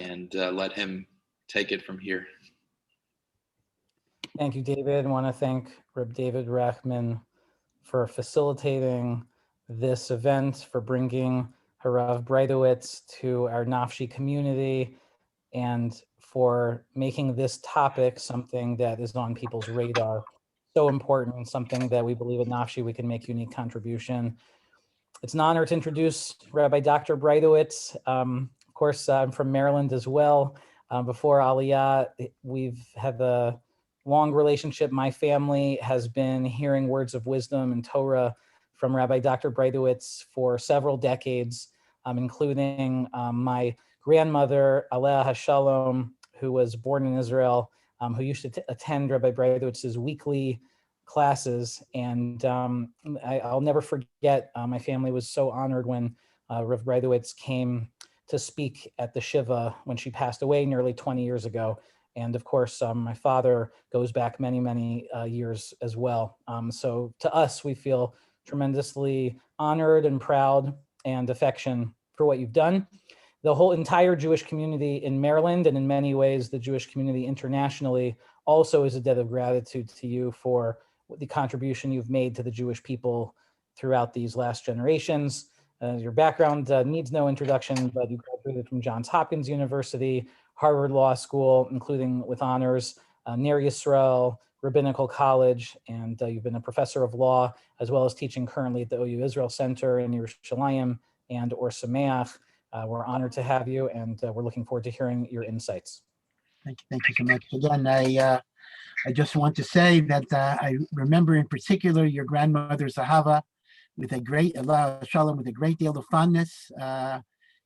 and let him take it from here. Thank you, David. I want to thank Reb David Rachman for facilitating this event, for bringing Harav Breitowitz to our Nafshi community, and for making this topic something that is on people's radar. So important, something that we believe at Nafshi we can make unique contribution. It's an honor to introduce Rabbi Dr. Breitowitz. Of course, I'm from Maryland as well. Before Aliyah, we've had a long relationship. My family has been hearing words of wisdom and Torah from Rabbi Dr. Breitowitz for several decades, including my grandmother, Aleh HaShalom, who was born in Israel, who used to attend Rabbi Breitowitz's weekly classes. And I'll never forget, my family was so honored when Rav Breitowitz came to speak at the Shiva when she passed away nearly 20 years ago. And of course, my father goes back many, many years as well. So to us, we feel tremendously honored and proud and affection for what you've done. The whole entire Jewish community in Maryland, and in many ways, the Jewish community internationally, also is a debt of gratitude to you for the contribution you've made to the Jewish people throughout these last generations. Your background needs no introduction, but you graduated from Johns Hopkins University, Harvard Law School, including with honors, Ner Israel Rabbinical College, and you've been a professor of law, as well as teaching currently at the OU Israel Center in Yerushalayim and Ohr Sameach. We're honored to have you, and we're looking forward to hearing your insights. Thank you so much. Again, I just want to say that I remember in particular your grandmother Zahava with a great Shalom, with a great deal of fondness.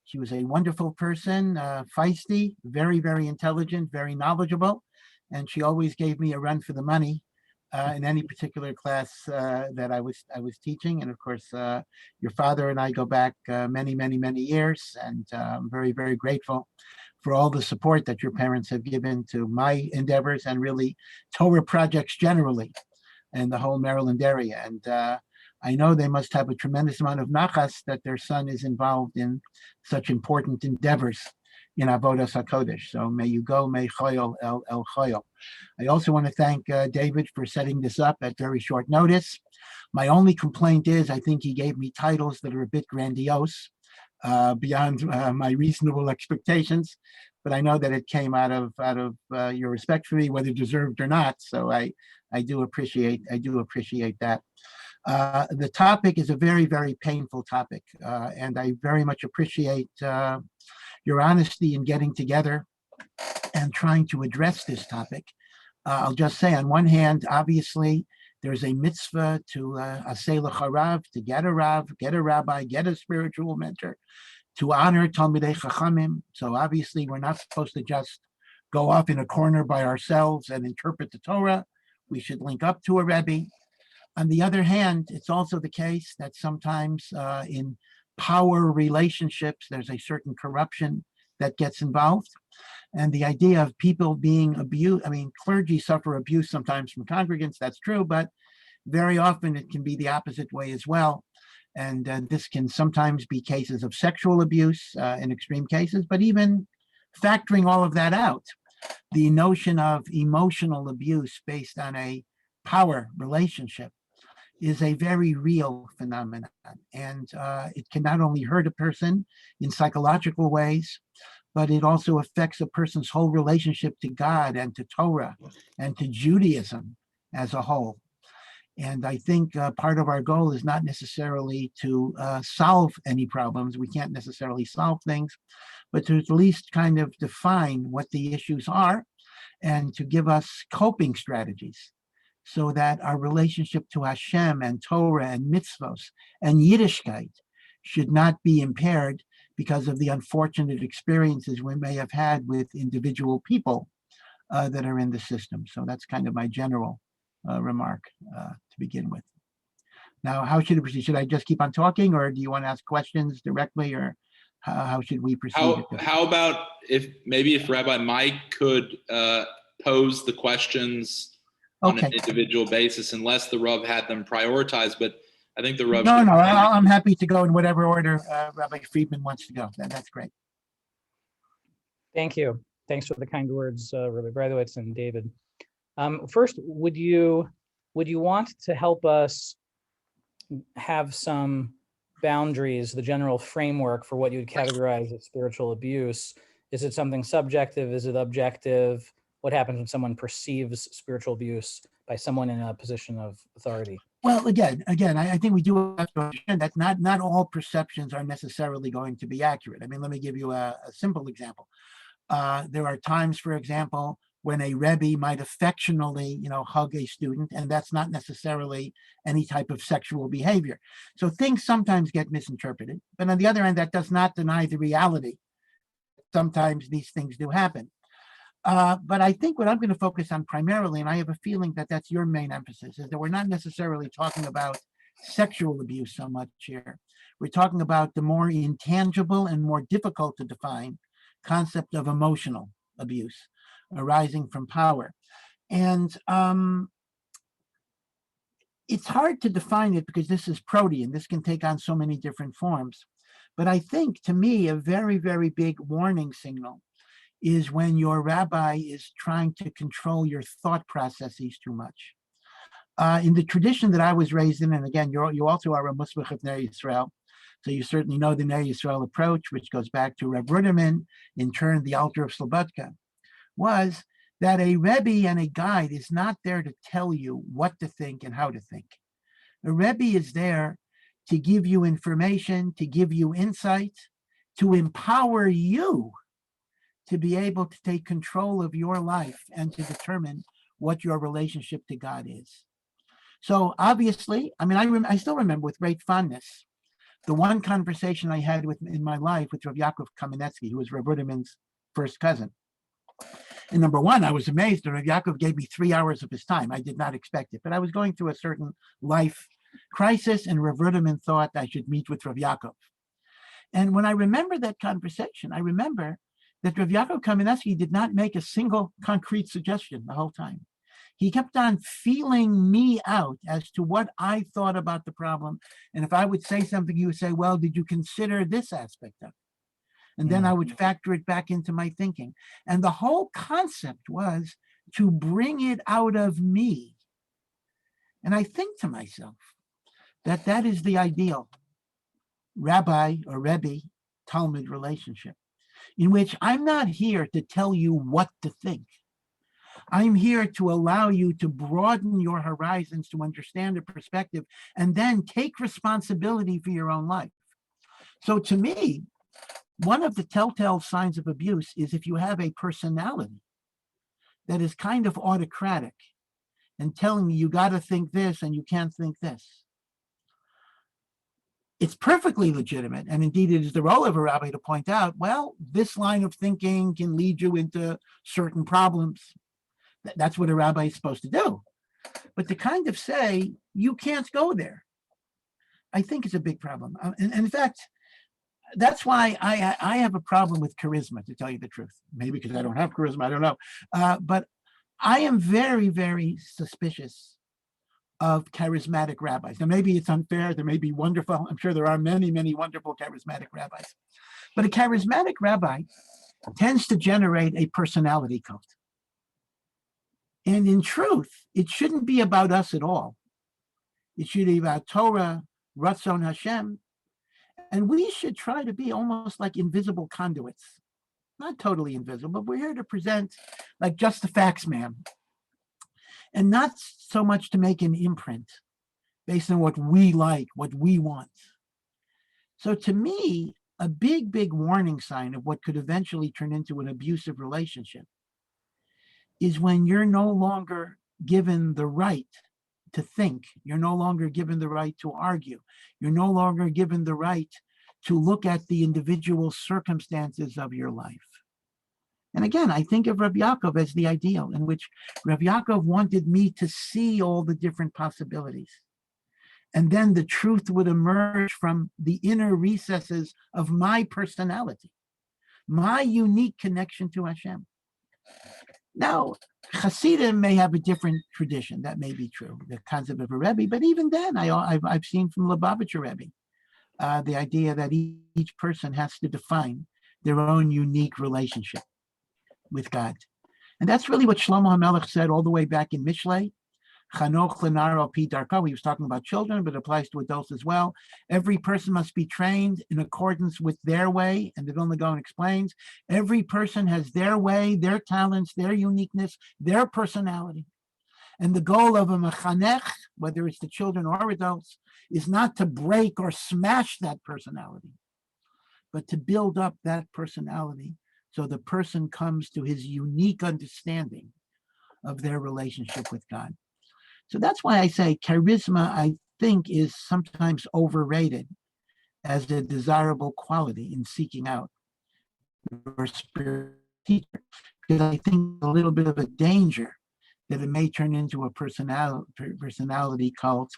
She was a wonderful person, feisty, very, very intelligent, very knowledgeable, and she always gave me a run for the money in any particular class that I was teaching. And of course, your father and I go back many, many, many years, and I'm very, very grateful for all the support that your parents have given to my endeavors and really Torah projects generally in the whole Maryland area. And I know they must have a tremendous amount of nachas that their son is involved in such important endeavors in Avodas HaKodesh. So may you go, may choyol el choyol. I also want to thank David for setting this up at very short notice. My only complaint is I think he gave me titles that are a bit grandiose, beyond my reasonable expectations, but I know that it came out of your respect for me, whether deserved or not. So I do appreciate that. The topic is a very, very painful topic, and I very much appreciate your honesty in getting together and trying to address this topic. I'll just say, on one hand, obviously, there's a mitzvah to aseh l'charav, to get a rav, get a rabbi, get a spiritual mentor, to honor Talmidei Chachamim. So obviously, we're not supposed to just go off in a corner by ourselves and interpret the Torah. We should link up to a Rebbe. On the other hand, it's also the case that sometimes in power relationships, there's a certain corruption that gets involved. And the idea of people being abused, I mean, clergy suffer abuse sometimes from congregants, that's true, but very often it can be the opposite way as well. And this can sometimes be cases of sexual abuse in extreme cases, but even factoring all of that out, the notion of emotional abuse based on a power relationship is a very real phenomenon. And it can not only hurt a person in psychological ways, but it also affects a person's whole relationship to God and to Torah and to Judaism as a whole. And I think part of our goal is not necessarily to solve any problems. We can't necessarily solve things, but to at least kind of define what the issues are and to give us coping strategies so that our relationship to Hashem and Torah and mitzvos and Yiddishkeit should not be impaired because of the unfortunate experiences we may have had with individual people that are in the system. So that's kind of my general remark to begin with. Now, how should it proceed? Should I just keep on talking, or do you want to ask questions directly, or how should we proceed? How about if Rabbi Mike could pose the questions on an individual basis, unless the Rav had them prioritized, but I think the Rav. No, I'm happy to go in whatever order Rabbi Friedman wants to go. That's great. Thank you. Thanks for the kind words, Rabbi Breitowitz and David. First, would you want to help us have some boundaries, the general framework for what you would categorize as spiritual abuse? Is it something subjective? Is it objective? What happens when someone perceives spiritual abuse by someone in a position of authority? Well, again, I think we do have to understand that not all perceptions are necessarily going to be accurate. I mean, let me give you a simple example. There are times, for example, when a Rebbe might affectionately, hug a student, and that's not necessarily any type of sexual behavior. So things sometimes get misinterpreted. But on the other hand, that does not deny the reality. Sometimes these things do happen. But I think what I'm going to focus on primarily, and I have a feeling that that's your main emphasis, is that we're not necessarily talking about sexual abuse so much here. We're talking about the more intangible and more difficult to define concept of emotional abuse arising from power. And it's hard to define it because this is protean. This can take on so many different forms. But I think, to me, a very, very big warning signal is when your rabbi is trying to control your thought processes too much. In the tradition that I was raised in, and again, you also are a Muslim of Ner Israel, so you certainly know the Ner Israel approach, which goes back to Reb Ruderman, in turn the altar of Slobodka, was that a Rebbe and a guide is not there to tell you what to think and how to think. A Rebbe is there to give you information, to give you insight, to empower you to be able to take control of your life and to determine what your relationship to God is. So obviously, I mean, I still remember with great fondness the one conversation I had in my life with Rav Yaakov Kamenetsky, who was Rav Ruderman's first cousin. And number one, I was amazed that Rav Yaakov gave me 3 hours of his time. I did not expect it, but I was going through a certain life crisis, and Rav Ruderman thought I should meet with Rav Yaakov. And when I remember that conversation, I remember that Rav Yaakov Kamenetsky did not make a single concrete suggestion the whole time. He kept on feeling me out as to what I thought about the problem. And if I would say something, he would say, well, did you consider this aspect of it? And then I would factor it back into my thinking. And the whole concept was to bring it out of me. And I think to myself that that is the ideal rabbi or Rebbe Talmud relationship, in which I'm not here to tell you what to think. I'm here to allow you to broaden your horizons, to understand a perspective, and then take responsibility for your own life. So to me, one of the telltale signs of abuse is if you have a personality that is kind of autocratic and telling you got to think this and you can't think this. It's perfectly legitimate, and indeed it is the role of a rabbi to point out, well, this line of thinking can lead you into certain problems. That's what a rabbi is supposed to do. But to kind of say, you can't go there, I think is a big problem. And in fact, that's why I have a problem with charisma, to tell you the truth. Maybe because I don't have charisma, I don't know. But I am very, very suspicious of charismatic rabbis. Now, maybe it's unfair. There may be wonderful. I'm sure there are many, many wonderful charismatic rabbis. But a charismatic rabbi tends to generate a personality cult. And in truth, it shouldn't be about us at all. It should be about Torah, Ratzon Hashem. And we should try to be almost like invisible conduits. Not totally invisible, but we're here to present like just the facts, ma'am. And not so much to make an imprint based on what we like, what we want. So to me, a big, big warning sign of what could eventually turn into an abusive relationship is when you're no longer given the right to think. You're no longer given the right to argue. You're no longer given the right to look at the individual circumstances of your life. And again, I think of Rabbi Yaakov as the ideal, in which Rabbi Yaakov wanted me to see all the different possibilities. And then the truth would emerge from the inner recesses of my personality, my unique connection to Hashem. Now, Hasidim may have a different tradition. That may be true, the concept of a Rebbe. But even then, I've seen from Lubavitcher Rebbe the idea that each person has to define their own unique relationship with God. And that's really what Shlomo HaMelech said all the way back in Mishlei. Chanoch lenar al pi darko. He was talking about children, but it applies to adults as well. Every person must be trained in accordance with their way. And the Vilna Gaon explains, every person has their way, their talents, their uniqueness, their personality. And the goal of a mechanech, whether it's the children or adults, is not to break or smash that personality, but to build up that personality so the person comes to his unique understanding of their relationship with God. So that's why I say charisma, I think, is sometimes overrated as a desirable quality in seeking out your spiritual teacher, because I think a little bit of a danger that it may turn into a personality cult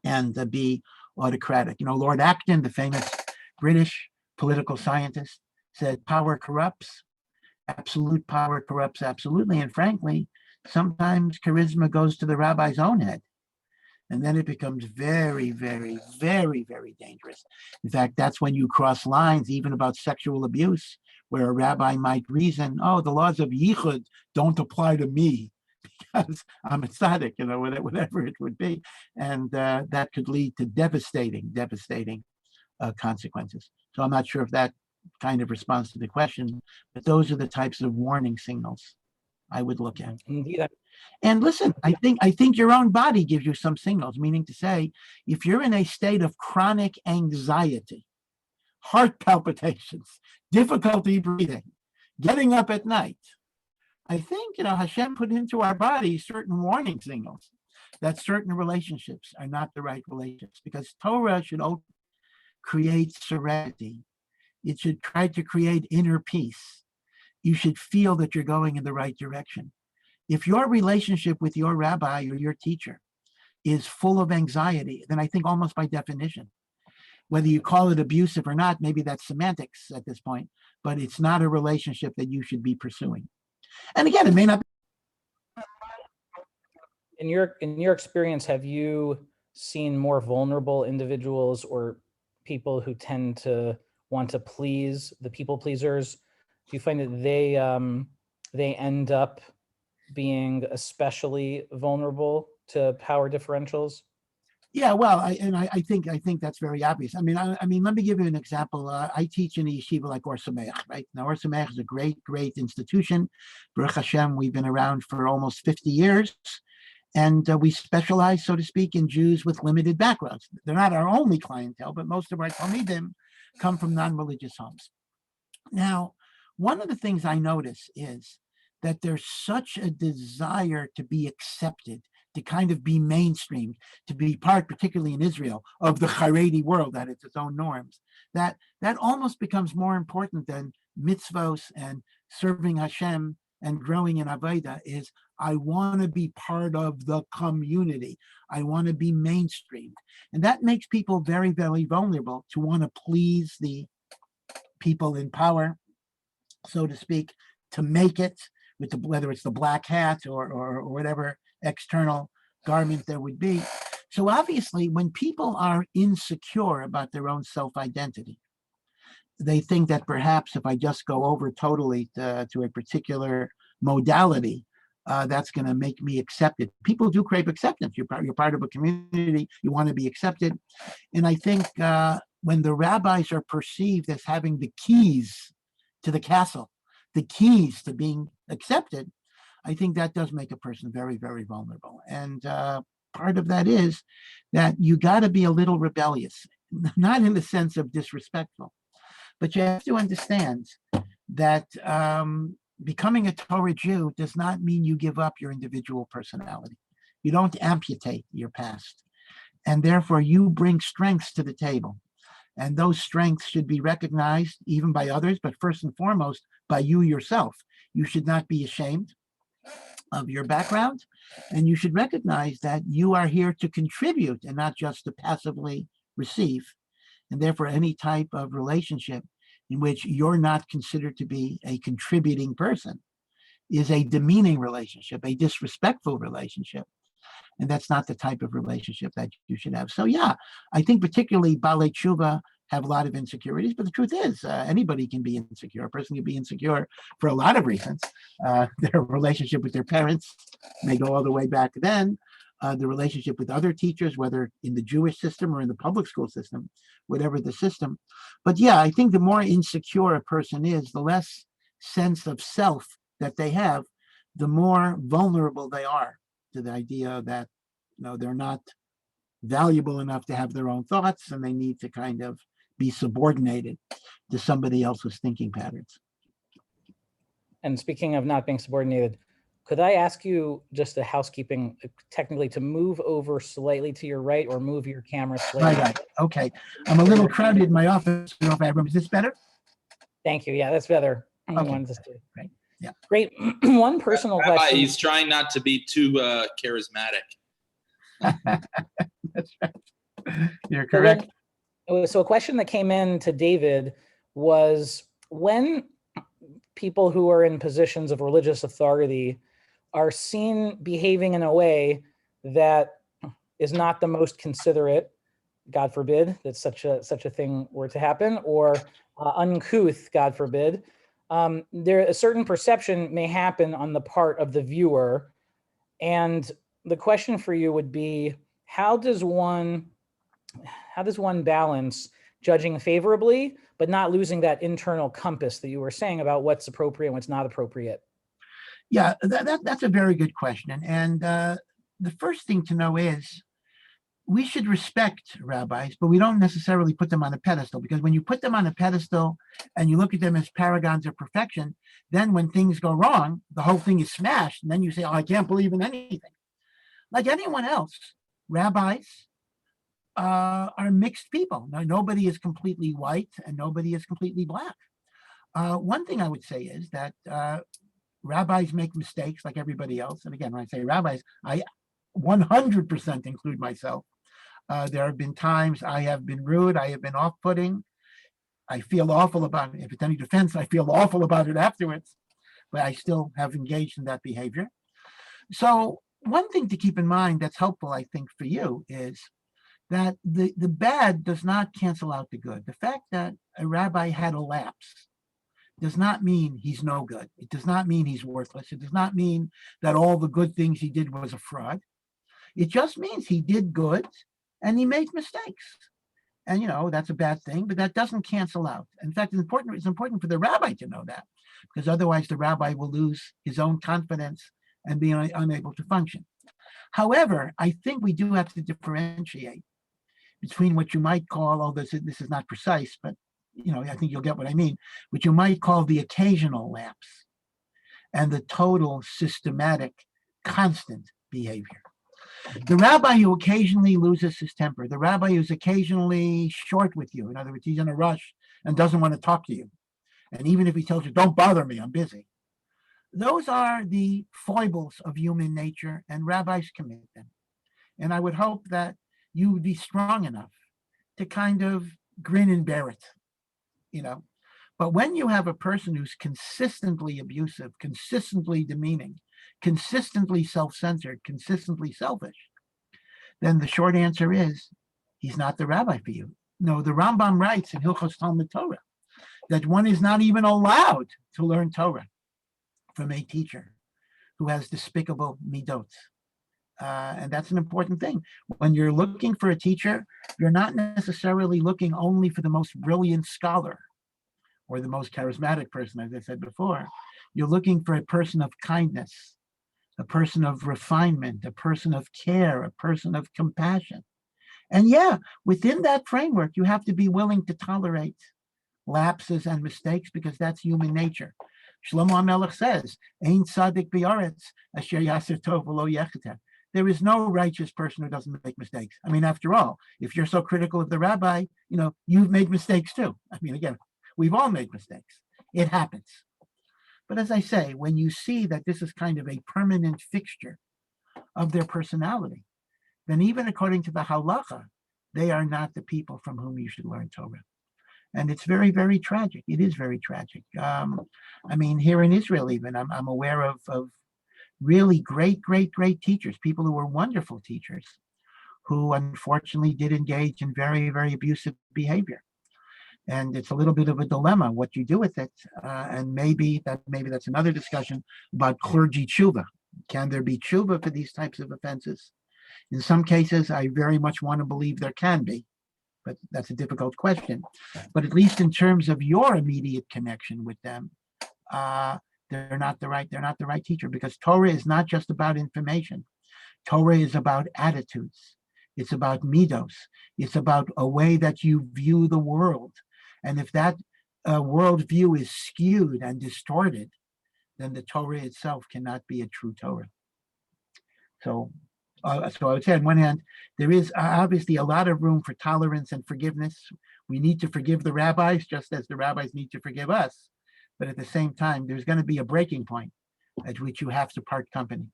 and be autocratic. Lord Acton, the famous British political scientist, said power corrupts. Absolute power corrupts absolutely. And frankly, sometimes charisma goes to the rabbi's own head. And then it becomes very, very, very, very dangerous. In fact, that's when you cross lines, even about sexual abuse, where a rabbi might reason, oh, the laws of yichud don't apply to me because I'm a tzaddik, whatever it would be. And that could lead to devastating consequences. So I'm not sure if that kind of responds to the question, but those are the types of warning signals I would look at. Indeed. And listen, I think your own body gives you some signals, meaning to say, if you're in a state of chronic anxiety, heart palpitations, difficulty breathing, getting up at night, I think, Hashem put into our body certain warning signals that certain relationships are not the right relationships, because Torah should create serenity. It should try to create inner peace. You should feel that you're going in the right direction. If your relationship with your rabbi or your teacher is full of anxiety, then I think almost by definition, whether you call it abusive or not, maybe that's semantics at this point, but it's not a relationship that you should be pursuing. And again, it may not be. In your experience, have you seen more vulnerable individuals or people who tend to want to please the people pleasers? Do you find that they end up being especially vulnerable to power differentials? Yeah, well, I think that's very obvious. I mean, let me give you an example. I teach in a yeshiva like Ohr Sameach, right? Now, Ohr Sameach is a great institution. Baruch Hashem, we've been around for almost 50 years. And we specialize, so to speak, in Jews with limited backgrounds. They're not our only clientele, but most of our talmidim come from non-religious homes. Now, one of the things I notice is that there's such a desire to be accepted, to kind of be mainstream, to be part, particularly in Israel, of the Haredi world, that it's its own norms, that almost becomes more important than mitzvos and serving Hashem and growing in Avodah. Is I want to be part of the community. I want to be mainstreamed. And that makes people very, very vulnerable to want to please the people in power, so to speak, to make it, with whether it's the black hat or whatever external garment there would be. So obviously, when people are insecure about their own self-identity, they think that perhaps if I just go over totally to a particular modality, that's going to make me accepted. People do crave acceptance. You're part of a community. You want to be accepted. And I think when the rabbis are perceived as having the keys to the castle, the keys to being accepted, I think that does make a person very, very vulnerable. And part of that is that you got to be a little rebellious, not in the sense of disrespectful, but you have to understand that becoming a Torah Jew does not mean you give up your individual personality. You don't amputate your past. And therefore, you bring strengths to the table. And those strengths should be recognized even by others, but first and foremost, by you yourself. You should not be ashamed of your background. And you should recognize that you are here to contribute and not just to passively receive. And therefore, any type of relationship in which you're not considered to be a contributing person is a demeaning relationship, a disrespectful relationship. And that's not the type of relationship that you should have. So yeah, I think particularly Balei Tshuva have a lot of insecurities, but the truth is anybody can be insecure. A person can be insecure for a lot of reasons. Their relationship with their parents may go all the way back then. The relationship with other teachers, whether in the Jewish system or in the public school system, whatever the system. But yeah, I think the more insecure a person is, the less sense of self that they have, the more vulnerable they are to the idea that they're not valuable enough to have their own thoughts, and they need to kind of be subordinated to somebody else's thinking patterns. And speaking of not being subordinated, could I ask you just a housekeeping, technically, to move over slightly to your right or move your camera slightly? Right. Okay. I'm a little crowded in my office. I don't know if I have room. Is this better? Thank you. Yeah, that's better. Okay. Great. Yeah. Great. One personal Rabbi, question. he's trying not to be too charismatic. That's right. You're correct. So a question that came in to David was, when people who are in positions of religious authority are seen behaving in a way that is not the most considerate, God forbid that such a thing were to happen, or uncouth, God forbid, there a certain perception may happen on the part of the viewer. And the question for you would be, how does one balance judging favorably, but not losing that internal compass that you were saying about what's appropriate and what's not appropriate? Yeah, that's a very good question. And the first thing to know is we should respect rabbis, but we don't necessarily put them on a pedestal, because when you put them on a pedestal and you look at them as paragons of perfection, then when things go wrong, the whole thing is smashed. And then you say, oh, I can't believe in anything. Like anyone else, rabbis are mixed people. Now, nobody is completely white and nobody is completely black. One thing I would say is that rabbis make mistakes like everybody else. And again, when I say rabbis, I 100% include myself. There have been times I have been rude, I have been off-putting. I feel awful about it. If it's any defense, I feel awful about it afterwards, but I still have engaged in that behavior. So one thing to keep in mind that's helpful, I think, for you is that the bad does not cancel out the good. The fact that a rabbi had a lapse does not mean he's no good. It does not mean he's worthless. It does not mean that all the good things he did was a fraud. It just means he did good and he made mistakes. And that's a bad thing, but that doesn't cancel out. In fact, it's important for the rabbi to know that, because otherwise the rabbi will lose his own confidence and be unable to function. However, I think we do have to differentiate between what you might call, although this is not precise, but I think you'll get what I mean, what you might call the occasional lapse and the total systematic, constant behavior. The rabbi who occasionally loses his temper, the rabbi who's occasionally short with you, in other words, he's in a rush and doesn't want to talk to you. And even if he tells you, don't bother me, I'm busy. Those are the foibles of human nature, and rabbis commit them. And I would hope that you would be strong enough to kind of grin and bear it, But when you have a person who's consistently abusive, consistently demeaning, consistently self-centered, consistently selfish, then the short answer is he's not the rabbi for you. No, the Rambam writes in Hilchos Talmud Torah that one is not even allowed to learn Torah from a teacher who has despicable midot. And that's an important thing. When you're looking for a teacher, you're not necessarily looking only for the most brilliant scholar or the most charismatic person, as I said before. You're looking for a person of kindness, a person of refinement, a person of care, a person of compassion. And yeah, within that framework, you have to be willing to tolerate lapses and mistakes, because that's human nature. Shlomo HaMelech says, Ein tzadik b'aretz asher yaser tov v'lo yecheter. There is no righteous person who doesn't make mistakes. I mean, after all, if you're so critical of the rabbi, you've made mistakes too. I mean, again, we've all made mistakes. It happens. But as I say, when you see that this is kind of a permanent fixture of their personality, then even according to the halacha, they are not the people from whom you should learn Torah. And it's very, very tragic. It is very tragic. I mean, here in Israel even, I'm aware of really great teachers, people who were wonderful teachers, who unfortunately did engage in very, very abusive behavior. And it's a little bit of a dilemma what you do with it. And maybe that's another discussion about clergy chuba. Can there be chuba for these types of offenses? In some cases, I very much want to believe there can be, but that's a difficult question. But at least in terms of your immediate connection with them, they're not the right teacher, because Torah is not just about information. Torah is about attitudes. It's about midos. It's about a way that you view the world. And if that worldview is skewed and distorted, then the Torah itself cannot be a true Torah. So I would say on one hand, there is obviously a lot of room for tolerance and forgiveness. We need to forgive the rabbis just as the rabbis need to forgive us. But at the same time, there's going to be a breaking point at which you have to part company.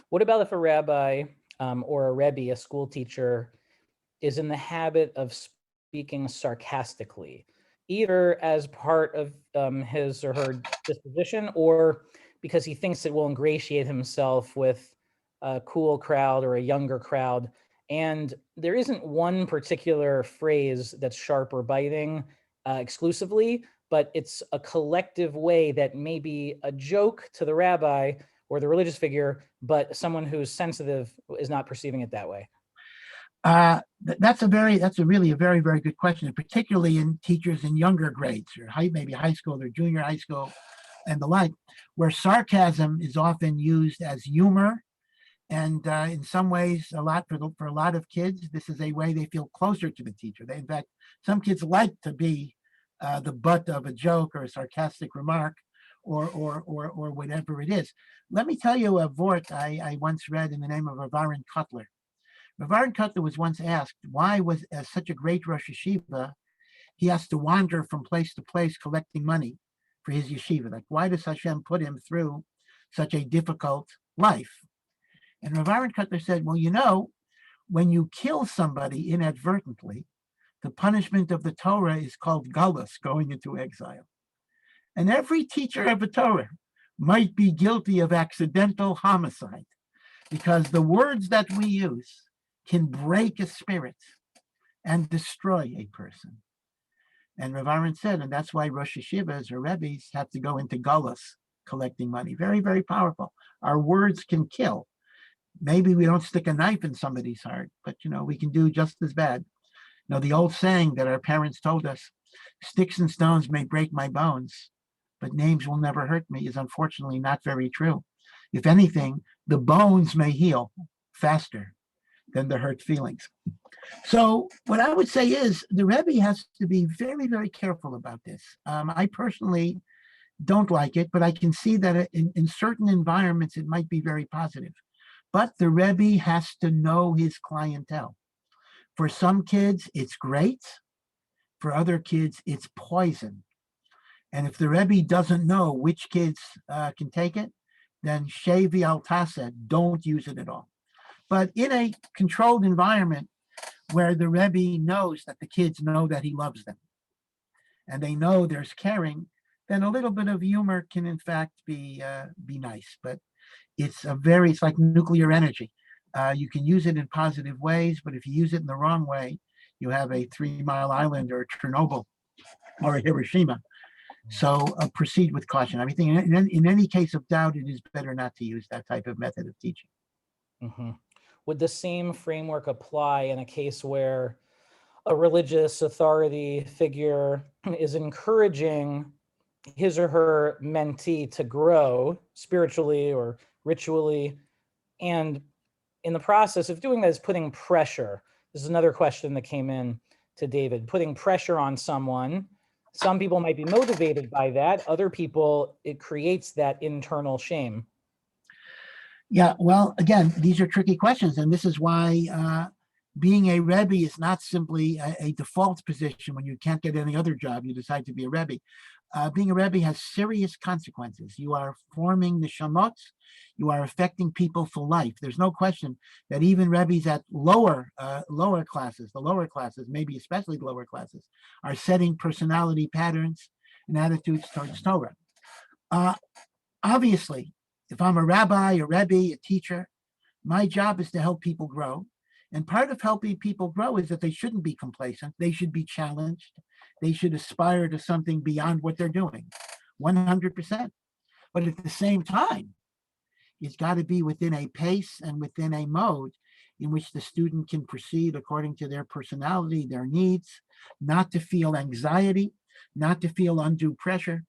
What about if a rabbi or a Rebbe, a school teacher, is in the habit of speaking sarcastically, either as part of his or her disposition, or because he thinks it will ingratiate himself with a cool crowd or a younger crowd, and there isn't one particular phrase that's sharp or biting exclusively, but it's a collective way that may be a joke to the rabbi or the religious figure, but someone who's sensitive is not perceiving it that way? That's really a very, very good question, and particularly in teachers in younger grades, or maybe high school or junior high school and the like, where sarcasm is often used as humor. And in some ways, for a lot of kids, this is a way they feel closer to the teacher. In fact, some kids like to be the butt of a joke or a sarcastic remark, or whatever it is. Let me tell you a vort I once read in the name of Rav Aaron Kotler. Rav Aaron Kotler was once asked why was as such a great Rosh Yeshiva, he has to wander from place to place collecting money for his yeshiva. Like, why does Hashem put him through such a difficult life? And Rav Aaron Kotler said, well, when you kill somebody inadvertently, the punishment of the Torah is called galus, going into exile. And every teacher of the Torah might be guilty of accidental homicide, because the words that we use can break a spirit and destroy a person. And Rav Aaron said, and that's why Rosh Yeshivas or Rebbes have to go into galus, collecting money. Very, very powerful. Our words can kill. Maybe we don't stick a knife in somebody's heart, but we can do just as bad. The old saying that our parents told us, sticks and stones may break my bones, but names will never hurt me, is unfortunately not very true. If anything, the bones may heal faster than the hurt feelings. So what I would say is the Rebbe has to be very, very careful about this. I personally don't like it, but I can see that in certain environments, it might be very positive. But the Rebbe has to know his clientele. For some kids, it's great. For other kids, it's poison. And if the Rebbe doesn't know which kids can take it, then shevi al taseh, don't use it at all. But in a controlled environment where the Rebbe knows that the kids know that he loves them, and they know there's caring, then a little bit of humor can in fact be nice. But it's like nuclear energy. You can use it in positive ways, but if you use it in the wrong way, you have a 3 Mile Island or Chernobyl or a Hiroshima. So proceed with caution. I think in any case of doubt, it is better not to use that type of method of teaching. Mm-hmm. Would the same framework apply in a case where a religious authority figure is encouraging his or her mentee to grow spiritually or ritually, and in the process of doing that is putting pressure? This is another question that came in to David. Putting pressure on someone. Some people might be motivated by that. Other people, it creates that internal shame. Yeah, well, again, these are tricky questions. And this is why being a Rebbe is not simply a default position. When you can't get any other job, you decide to be a Rebbe. Being a Rebbe has serious consequences. You are forming neshamot. You are affecting people for life. There's no question that even Rebbes at lower classes, maybe especially the lower classes, are setting personality patterns and attitudes towards Torah. Obviously, if I'm a rabbi, a Rebbe, a teacher, my job is to help people grow. And part of helping people grow is that they shouldn't be complacent. They should be challenged. They should aspire to something beyond what they're doing, 100%. But at the same time, it's got to be within a pace and within a mode in which the student can proceed according to their personality, their needs, not to feel anxiety, not to feel undue pressure.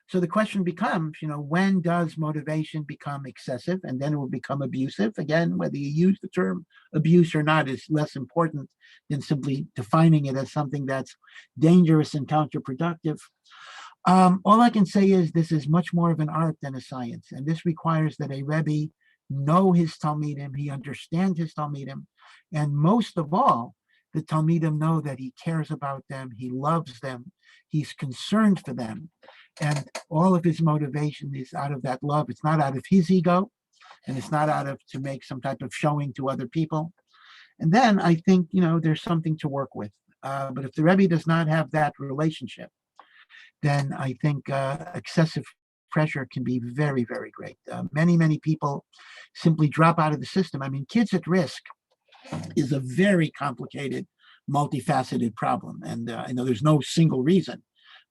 So the question becomes, when does motivation become excessive, and then it will become abusive? Again, whether you use the term abuse or not is less important than simply defining it as something that's dangerous and counterproductive. All I can say is this is much more of an art than a science, and this requires that a Rebbe know his Talmidim, he understands his Talmidim, and most of all, the Talmidim know that he cares about them, he loves them, he's concerned for them, and all of his motivation is out of that love. It's not out of his ego, and it's not out of to make some type of showing to other people. And then I think, there's something to work with. But if the Rebbe does not have that relationship, then I think excessive pressure can be very, very great. Many people simply drop out of the system. I mean, kids at risk is a very complicated, multifaceted problem. And I know there's no single reason,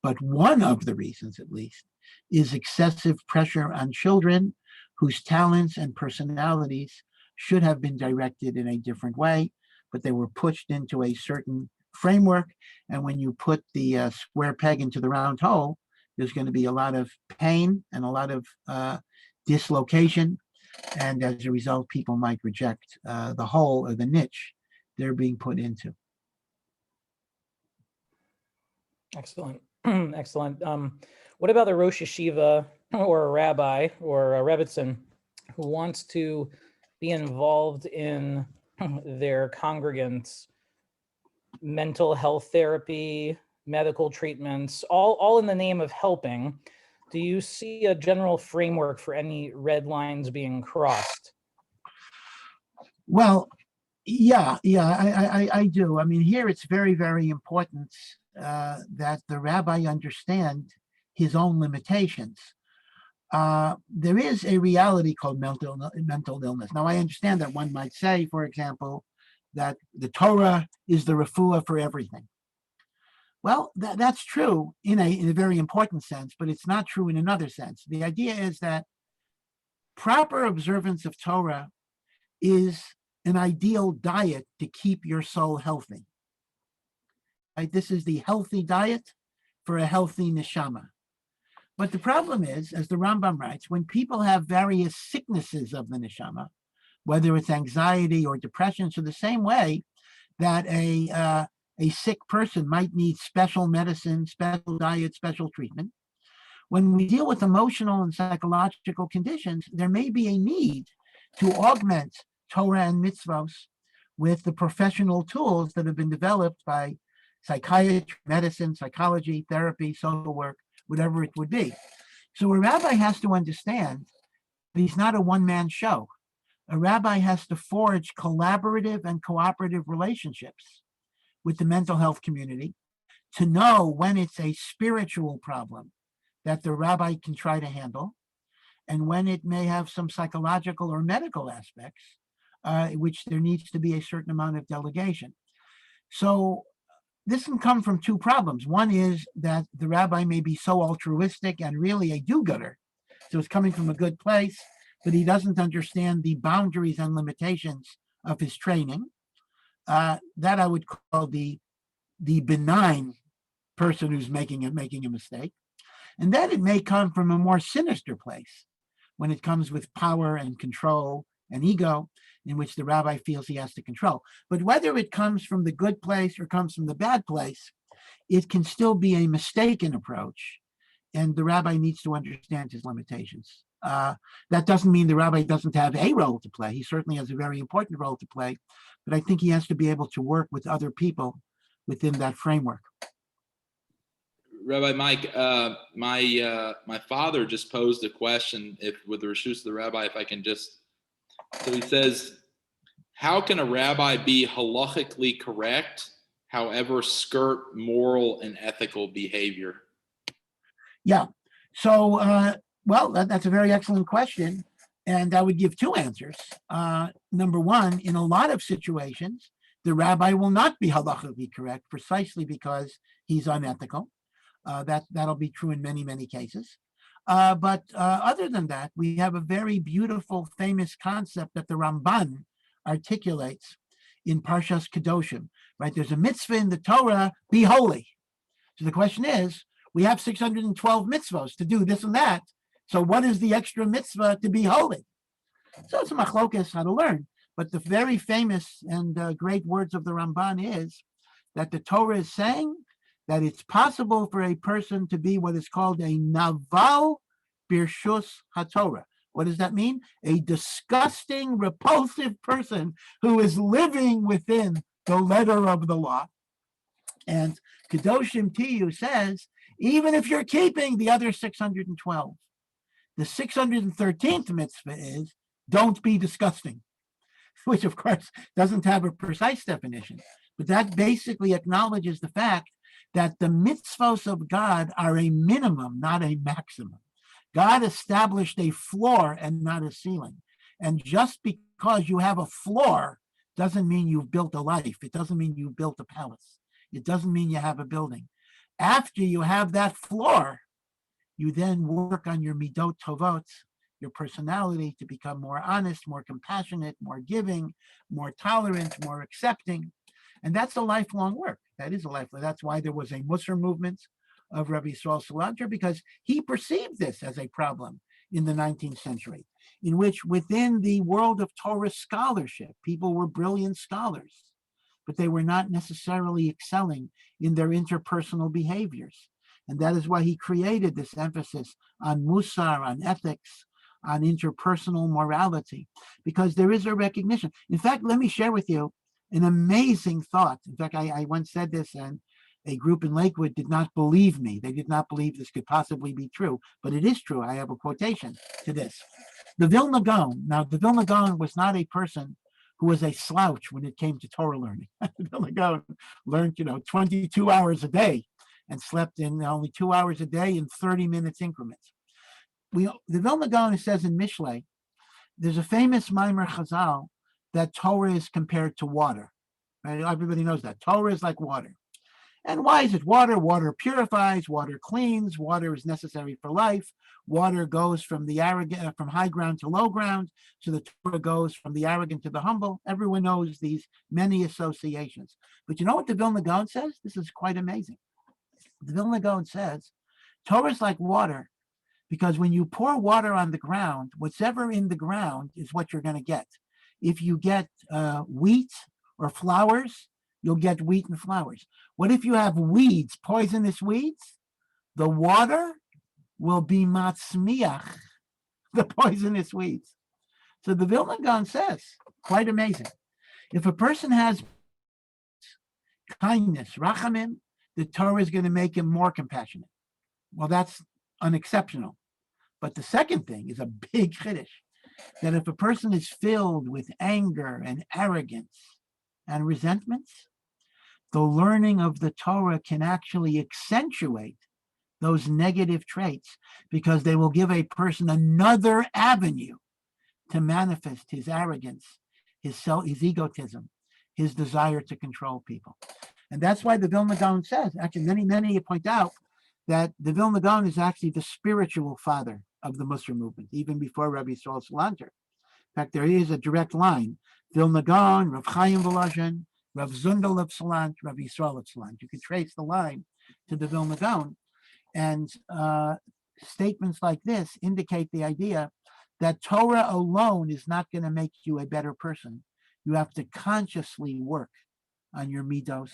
but one of the reasons, at least, is excessive pressure on children whose talents and personalities should have been directed in a different way, but they were pushed into a certain framework. And when you put the square peg into the round hole, there's going to be a lot of pain and a lot of dislocation. And as a result, people might reject the hole or the niche they're being put into. Excellent. Excellent. What about the Rosh Yeshiva or a rabbi or a Rebbitzin who wants to be involved in their congregants' mental health therapy, medical treatments, all in the name of helping? Do you see a general framework for any red lines being crossed? Well, yeah, I do. I mean, here it's very, very important that the rabbi understand his own limitations. There is a reality called mental illness. Now, I understand that one might say, for example, that the Torah is the refuah for everything. Well, that's true in a very important sense, but it's not true in another sense. The idea is that proper observance of Torah is an ideal diet to keep your soul healthy. Right? This is the healthy diet for a healthy neshama. But the problem is, as the Rambam writes, when people have various sicknesses of the neshama, whether it's anxiety or depression, so the same way that a sick person might need special medicine, special diet, special treatment. When we deal with emotional and psychological conditions, there may be a need to augment Torah and mitzvos with the professional tools that have been developed by psychiatry, medicine, psychology, therapy, social work, whatever it would be. So a rabbi has to understand that he's not a one-man show. A rabbi has to forge collaborative and cooperative relationships with the mental health community to know when it's a spiritual problem that the rabbi can try to handle, and when it may have some psychological or medical aspects, which there needs to be a certain amount of delegation. So this can come from two problems. One is that the rabbi may be so altruistic and really a do-gooder, so it's coming from a good place, but he doesn't understand the boundaries and limitations of his training. That I would call the benign person who's making a mistake. And then it may come from a more sinister place when it comes with power and control and ego, in which the rabbi feels he has to control. But whether it comes from the good place or comes from the bad place, it can still be a mistaken approach. And the rabbi needs to understand his limitations. That doesn't mean the rabbi doesn't have a role to play. He certainly has a very important role to play, but I think he has to be able to work with other people within that framework. Rabbi Mike, my father just posed a question, with the reshus of the rabbi, if I can just. So he says, how can a rabbi be halachically correct, however skirt moral and ethical behavior? Yeah. So, well, that's a very excellent question. And I would give two answers. Number one, in a lot of situations, the rabbi will not be halachically correct precisely because he's unethical. That'll be true in many, many cases. But other than that, we have a very beautiful, famous concept that the Ramban articulates in Parshas Kedoshim, right? There's a mitzvah in the Torah, be holy. So the question is, we have 612 mitzvahs to do this and that. So what is the extra mitzvah to be holy? So it's a machlokas how to learn. But the very famous and great words of the Ramban is that the Torah is saying that it's possible for a person to be what is called a naval birshus haTorah. What does that mean? A disgusting, repulsive person who is living within the letter of the law. And Kedoshim Tiyu says, even if you're keeping the other 612, the 613th mitzvah is, don't be disgusting, which of course doesn't have a precise definition, but that basically acknowledges the fact that the mitzvos of God are a minimum, not a maximum. God established a floor and not a ceiling. And just because you have a floor doesn't mean you've built a life. It doesn't mean you've built a palace. It doesn't mean you have a building. After you have that floor, you then work on your midot tovot, your personality, to become more honest, more compassionate, more giving, more tolerant, more accepting. And that's a lifelong work. That is a lifelong. That's why there was a Musar movement of Rabbi Yisrael Salanter, because he perceived this as a problem in the 19th century, in which within the world of Torah scholarship, people were brilliant scholars, but they were not necessarily excelling in their interpersonal behaviors. And that is why he created this emphasis on musar, on ethics, on interpersonal morality, because there is a recognition. In fact, let me share with you an amazing thought. In fact, I once said this, and a group in Lakewood did not believe me. They did not believe this could possibly be true, but it is true. I have a quotation to this. The Vilna Gaon, now the Vilna Gaon was not a person who was a slouch when it came to Torah learning. The Vilna Gaon learned, 22 hours a day and slept in only 2 hours a day in 30 minutes increments. The Vilna Gaon says in Mishlei, there's a famous Maimer Chazal that Torah is compared to water. Right? Everybody knows that. Torah is like water. And why is it water? Water purifies, water cleans, water is necessary for life. Water goes from the arrogant, from high ground to low ground. So the Torah goes from the arrogant to the humble. Everyone knows these many associations. But you know what the Vilna Gaon says? This is quite amazing. The Vilna Gaon says, Torah is like water, because when you pour water on the ground, whatever in the ground is what you're going to get. If you get wheat or flowers, you'll get wheat and flowers. What if you have weeds, poisonous weeds? The water will be matzmiach, the poisonous weeds. So the Vilna Gaon says, quite amazing. If a person has kindness, rachamim, the Torah is going to make him more compassionate. Well, that's unexceptional. But the second thing is a big chiddush, that if a person is filled with anger and arrogance and resentments, the learning of the Torah can actually accentuate those negative traits, because they will give a person another avenue to manifest his arrogance, his egotism, his desire to control people. And that's why the Vilna Gaon says, actually many point out that the Vilna Gaon is actually the spiritual father of the Musar movement, even before Rabbi Yisrael Salanter. In fact, there is a direct line. Vilna Gaon, Rav Chaim Volozhin, Rav Zundel of Salant, Rabbi Yisrael of Salant. You can trace the line to the Vilna Gaon. And statements like this indicate the idea that Torah alone is not going to make you a better person. You have to consciously work on your midos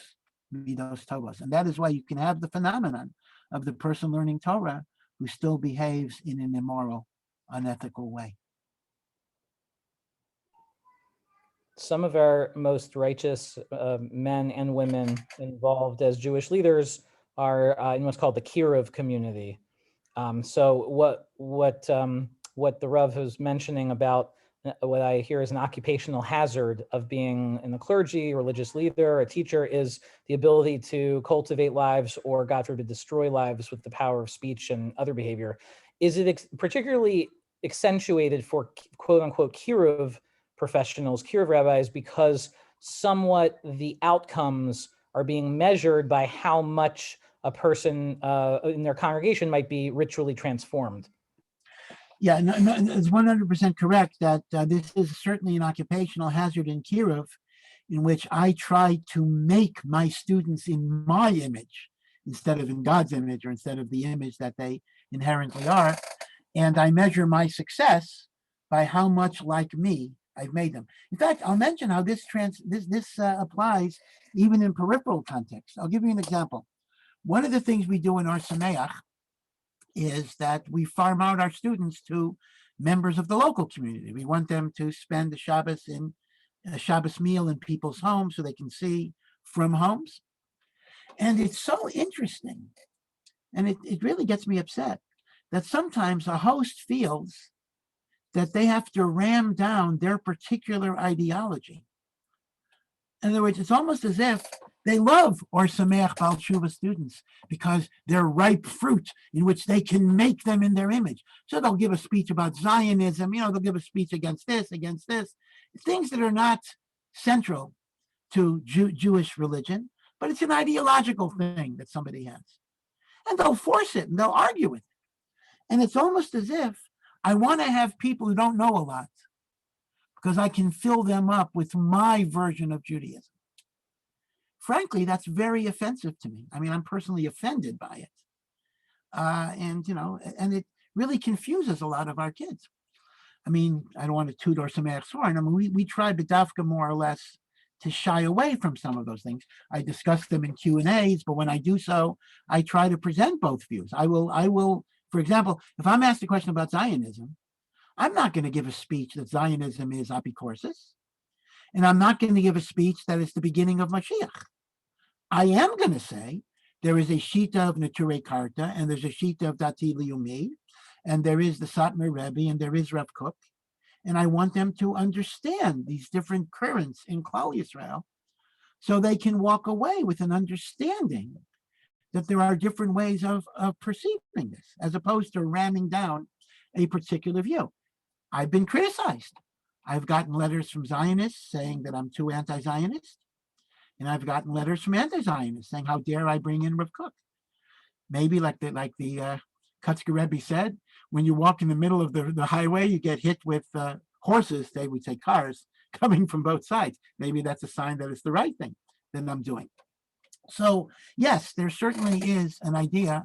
tovos. And that is why you can have the phenomenon of the person learning Torah who still behaves in an immoral, unethical way. Some of our most righteous men and women involved as Jewish leaders are in what's called the Kirov community. So what the Rav was mentioning about what I hear is an occupational hazard of being in the clergy, religious leader, a teacher, is the ability to cultivate lives, or God forbid, destroy lives with the power of speech and other behavior. Is it particularly accentuated for quote unquote kiruv professionals, kiruv rabbis, because somewhat the outcomes are being measured by how much a person in their congregation might be ritually transformed. Yeah, no, it's 100% correct that this is certainly an occupational hazard in kiruv, in which I try to make my students in my image instead of in God's image, or instead of the image that they inherently are. And I measure my success by how much like me I've made them. In fact, I'll mention how this applies even in peripheral context. I'll give you an example. One of the things we do in Ohr Sameach is that we farm out our students to members of the local community. We want them to spend the Shabbos in a Shabbos meal in people's homes so they can see from homes. And it's so interesting, and it really gets me upset, that sometimes a host feels that they have to ram down their particular ideology. In other words, it's almost as if they love Ohr Sameach Bal Tshuva students because they're ripe fruit in which they can make them in their image. So they'll give a speech about Zionism, they'll give a speech against this, things that are not central to Jewish religion, but it's an ideological thing that somebody has. And they'll force it and they'll argue with it. And it's almost as if I want to have people who don't know a lot because I can fill them up with my version of Judaism. Frankly, that's very offensive to me. I mean, I'm personally offended by it. And it really confuses a lot of our kids. I mean, I don't want to toot Ohr Sameach's horn. I mean, we try B'davka more or less to shy away from some of those things. I discuss them in Q&As, but when I do so, I try to present both views. I will, for example, if I'm asked a question about Zionism, I'm not going to give a speech that Zionism is apicorsis, and I'm not going to give a speech that is the beginning of Mashiach. I am going to say there is a shita of Nature Karta, and there's a shita of Dati Liumi, and there is the Satmar Rebbe, and there is Rav Kook, and I want them to understand these different currents in Klal Yisrael so they can walk away with an understanding that there are different ways of perceiving this, as opposed to ramming down a particular view. I've been criticized. I've gotten letters from Zionists saying that I'm too anti-Zionist. And I've gotten letters from anti-Zionists saying, how dare I bring in Rav Kook? Maybe like the Kutzker Rebbe said, when you walk in the middle of the highway, you get hit with horses, they would say cars, coming from both sides. Maybe that's a sign that it's the right thing that I'm doing. So yes, there certainly is an idea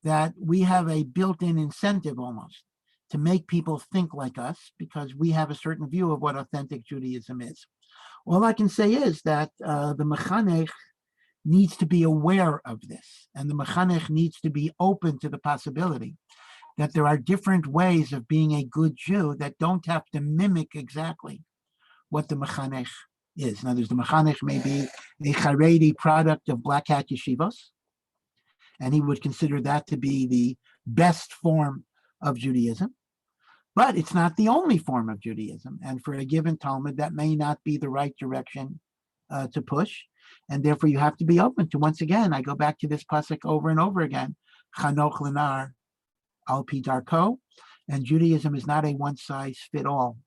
that we have a built-in incentive almost to make people think like us because we have a certain view of what authentic Judaism is. All I can say is that the mechanech needs to be aware of this, and the mechanech needs to be open to the possibility that there are different ways of being a good Jew that don't have to mimic exactly what the mechanech is. In other words, the mechanech may be a Haredi product of black hat yeshivos, and he would consider that to be the best form of Judaism. But it's not the only form of Judaism. And for a given Talmud, that may not be the right direction to push. And therefore, you have to be open to, once again, I go back to this pasuk over and over again, Chanoch Lenar Al Pi Darko. And Judaism is not a one-size-fit-all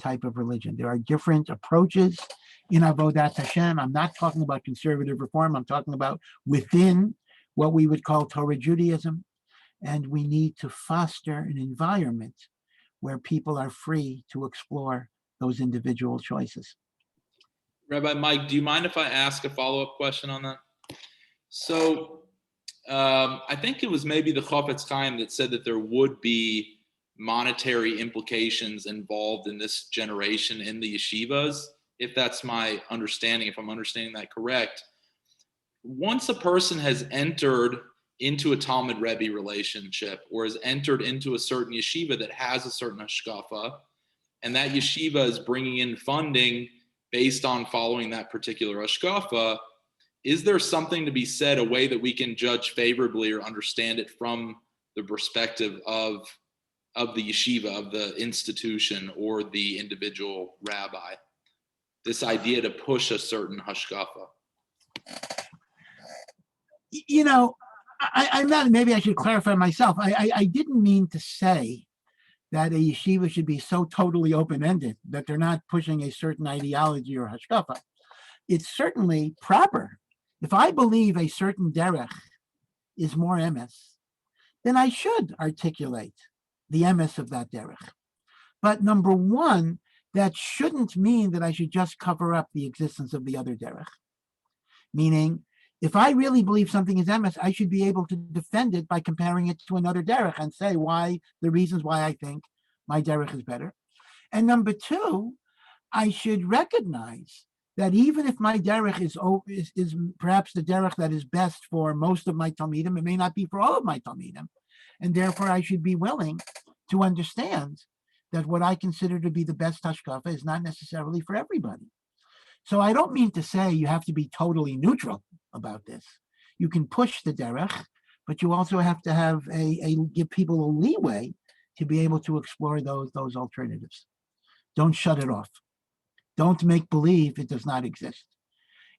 type of religion. There are different approaches in Avodat Hashem. I'm not talking about conservative reform. I'm talking about within what we would call Torah Judaism. And we need to foster an environment where people are free to explore those individual choices. Rabbi Mike, do you mind if I ask a follow-up question on that? So I think it was maybe the Chofetz Chaim that said that there would be monetary implications involved in this generation in the yeshivas, if that's my understanding, if I'm understanding that correct. Once a person has entered into a Talmud Rebbe relationship or has entered into a certain yeshiva that has a certain hashkafa, and that yeshiva is bringing in funding based on following that particular hashkafa, is there something to be said, a way that we can judge favorably or understand it from the perspective of the yeshiva, of the institution or the individual rabbi, this idea to push a certain hashkafa? I'm not, maybe I should clarify myself. I didn't mean to say that a yeshiva should be so totally open-ended that they're not pushing a certain ideology or hashkafa. It's certainly proper. If I believe a certain derech is more emes, then I should articulate the emes of that derech. But number one, that shouldn't mean that I should just cover up the existence of the other derech. Meaning, if I really believe something is emes, I should be able to defend it by comparing it to another derech and say why, the reasons why I think my derech is better. And number two, I should recognize that even if my derech is perhaps the derech that is best for most of my talmidim, it may not be for all of my talmidim. And therefore, I should be willing to understand that what I consider to be the best hashkafa is not necessarily for everybody. So I don't mean to say you have to be totally neutral about this. You can push the derech, but you also have to have give people a leeway to be able to explore those alternatives. Don't shut it off. Don't make believe it does not exist.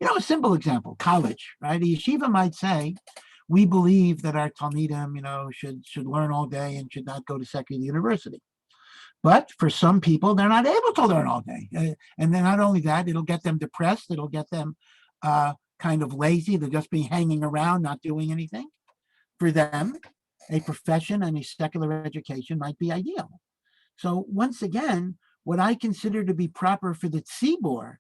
You know, a simple example, college, right? A yeshiva might say, we believe that our talmidim, should learn all day and should not go to secular university. But for some people, they're not able to learn all day. And then not only that, it'll get them depressed. It'll get them kind of lazy. They'll just be hanging around, not doing anything. For them, a profession and a secular education might be ideal. So once again, what I consider to be proper for the tzibor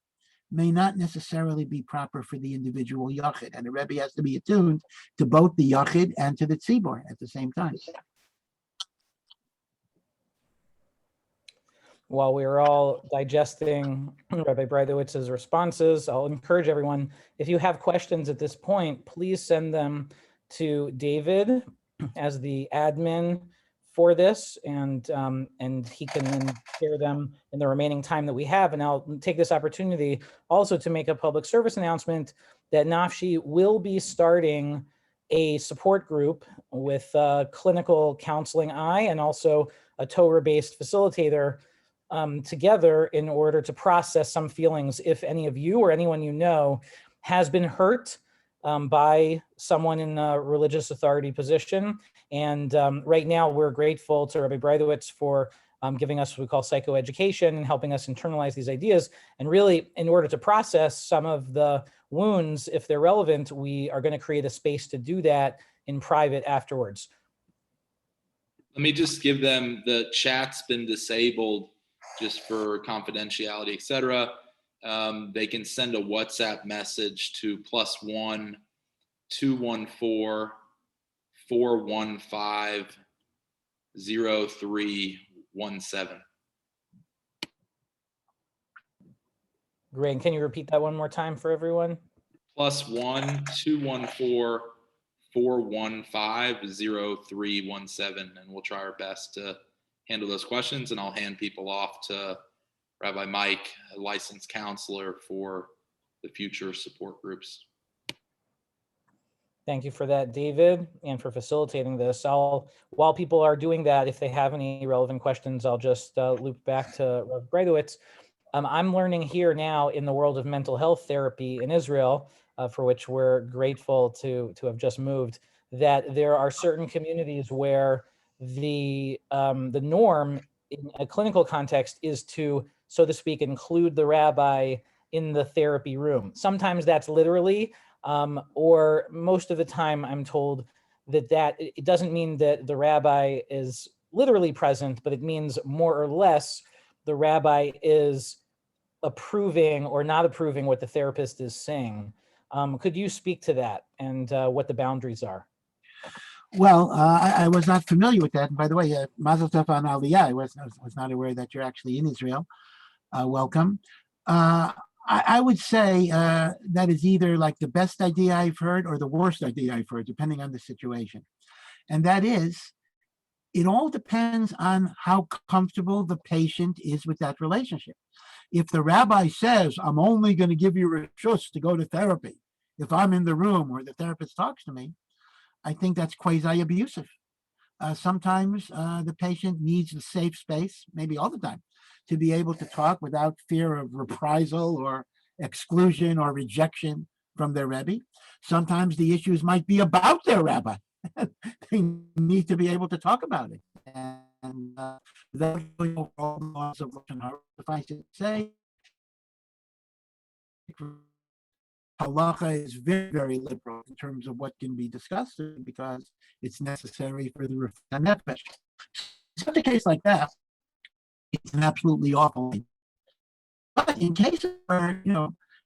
may not necessarily be proper for the individual yachid. And the Rebbe has to be attuned to both the yachid and to the tzibor at the same time. While we are all digesting Rabbi Breitowitz's responses, I'll encourage everyone, if you have questions at this point, please send them to David as the admin for this, and he can then share them in the remaining time that we have. And I'll take this opportunity also to make a public service announcement that Nafshi will be starting a support group with a clinical counseling eye and also a Torah-based facilitator together in order to process some feelings if any of you or anyone you know has been hurt by someone in a religious authority position. And right now we're grateful to Rabbi Breitowitz for giving us what we call psychoeducation and helping us internalize these ideas. And really, in order to process some of the wounds, if they're relevant, we are going to create a space to do that in private afterwards. Let me just give them, the chat's been disabled just for confidentiality, etc. They can send a WhatsApp message to +1 214 415 0317. Great. And can you repeat that one more time for everyone? +1 214 415 0317, and we'll try our best to handle those questions, and I'll hand people off to Rabbi Mike, a licensed counselor for the future support groups. Thank you for that, David, and for facilitating this. While people are doing that, if they have any relevant questions, I'll just loop back to Rabbi Breitowitz. I'm learning here now in the world of mental health therapy in Israel, for which we're grateful to have just moved, that there are certain communities where the norm in a clinical context is to, so to speak, include the rabbi in the therapy room. Sometimes that's literally, or most of the time I'm told that it doesn't mean that the rabbi is literally present, but it means more or less the rabbi is approving or not approving what the therapist is saying. Could you speak to that and what the boundaries are? Well, I was not familiar with that. And by the way, Mazel Tov on Aliyah. I was not aware that you're actually in Israel. Welcome. I would say that is either like the best idea I've heard or the worst idea I've heard, depending on the situation. And that is, it all depends on how comfortable the patient is with that relationship. If the rabbi says, I'm only going to give you reshus to go to therapy if I'm in the room where the therapist talks to me, I think that's quasi-abusive. Sometimes the patient needs a safe space, maybe all the time, to be able to talk without fear of reprisal or exclusion or rejection from their Rebbe. Sometimes the issues might be about their rabbi. They need to be able to talk about it. And without going over all the laws of Lashon Hara, suffice it to say, halacha is very, very liberal in terms of what can be discussed because it's necessary for the refuah nefesh. Such a case like that, it's an absolutely awful thing. But in cases where,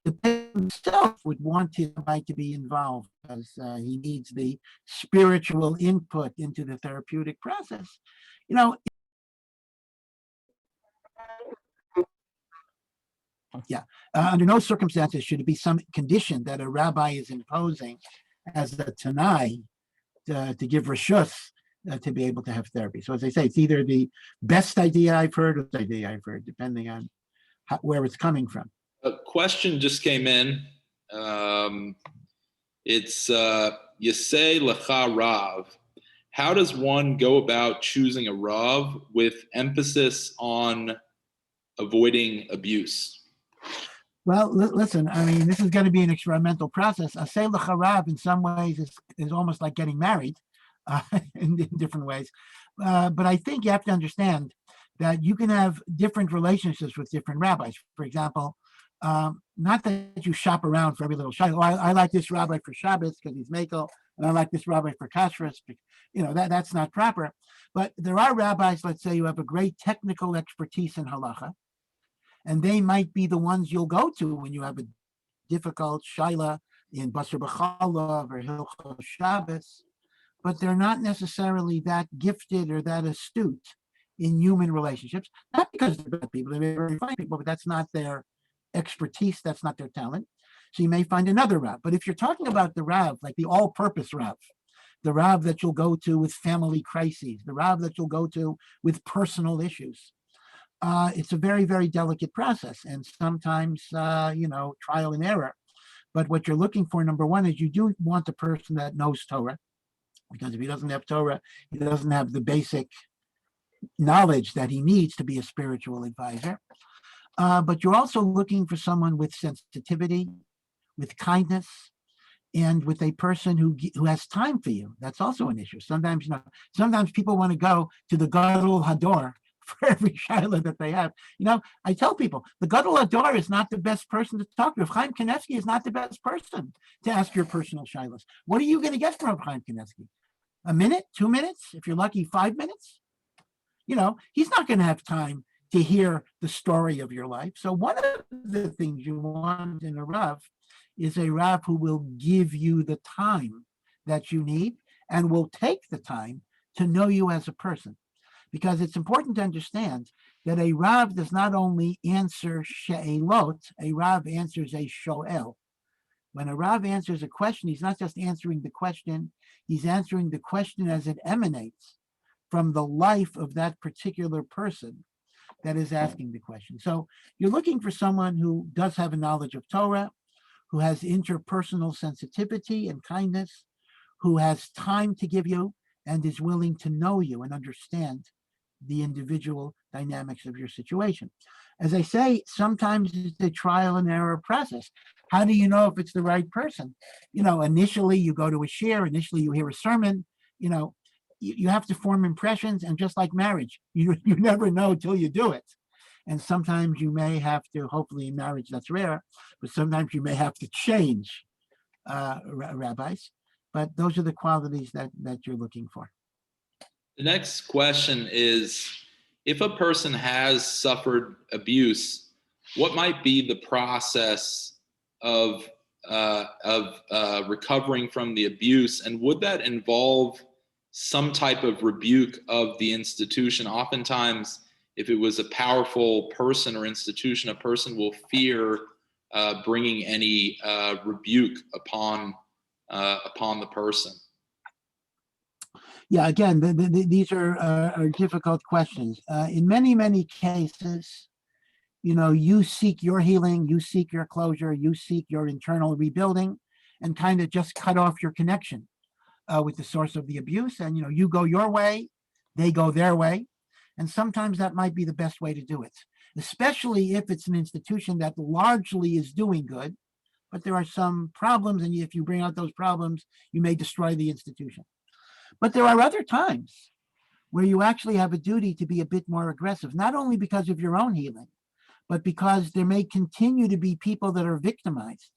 the patient himself would want his rabbi to be involved because he needs the spiritual input into the therapeutic process, under no circumstances should it be some condition that a rabbi is imposing as a tanai to give reshus to be able to have therapy. So as I say, it's either the best idea I've heard or the idea I've heard, depending on where it's coming from. A question just came in. It's Yaseh Lecha Rav. How does one go about choosing a Rav with emphasis on avoiding abuse? Well, listen, this is going to be an experimental process. Yaseh Lecha Rav in some ways is almost like getting married in different ways. But I think you have to understand that you can have different relationships with different rabbis. For example, not that you shop around for every little shayla. Oh, I like this rabbi for Shabbos because he's Mekel, and I like this rabbi for Kashrus. That's not proper. But there are rabbis, let's say you have a great technical expertise in halacha, and they might be the ones you'll go to when you have a difficult shayla in Basar B'Chalav or Hilchos Shabbos, but they're not necessarily that gifted or that astute in human relationships. Not because they're bad people, they're very fine people, but that's not their expertise, that's not their talent. So you may find another Rav. But if you're talking about the Rav, like the all-purpose Rav, the Rav that you'll go to with family crises, the Rav that you'll go to with personal issues, it's a very, very delicate process, and sometimes, trial and error. But what you're looking for, number one, is you do want a person that knows Torah, because if he doesn't have Torah, he doesn't have the basic knowledge that he needs to be a spiritual advisor. But you're also looking for someone with sensitivity, with kindness, and with a person who has time for you. That's also an issue. Sometimes people want to go to the Gadol Hador for every shayla that they have. I tell people the Gadol Hador is not the best person to talk to. If Chaim Kanievsky is not the best person to ask your personal shaylas. What are you going to get from Chaim Kanievsky? A minute, 2 minutes? If you're lucky, 5 minutes? He's not going to have time to hear the story of your life. So one of the things you want in a Rav is a Rav who will give you the time that you need and will take the time to know you as a person. Because it's important to understand that a Rav does not only answer she'elot, a Rav answers a sho'el. When a Rav answers a question, he's not just answering the question, he's answering the question as it emanates from the life of that particular person that is asking the question. So you're looking for someone who does have a knowledge of Torah, who has interpersonal sensitivity and kindness, who has time to give you and is willing to know you and understand the individual dynamics of your situation. As I say, sometimes it's a trial and error process. How do you know if it's the right person? Initially you go to a shir, initially you hear a sermon, you have to form impressions, and just like marriage, you never know till you do it. And sometimes you may have to, hopefully in marriage that's rare, but sometimes you may have to change rabbis. But those are the qualities that you're looking for. The next question is, if a person has suffered abuse, what might be the process of recovering from the abuse, and would that involve some type of rebuke of the institution? Oftentimes, if it was a powerful person or institution, a person will fear bringing any rebuke upon the person. Yeah, again, these are difficult questions. In many, many cases, you seek your healing, you seek your closure, you seek your internal rebuilding, and kind of just cut off your connection with the source of the abuse. And, you go your way, they go their way. And sometimes that might be the best way to do it, especially if it's an institution that largely is doing good, but there are some problems. And if you bring out those problems, you may destroy the institution. But there are other times where you actually have a duty to be a bit more aggressive, not only because of your own healing, but because there may continue to be people that are victimized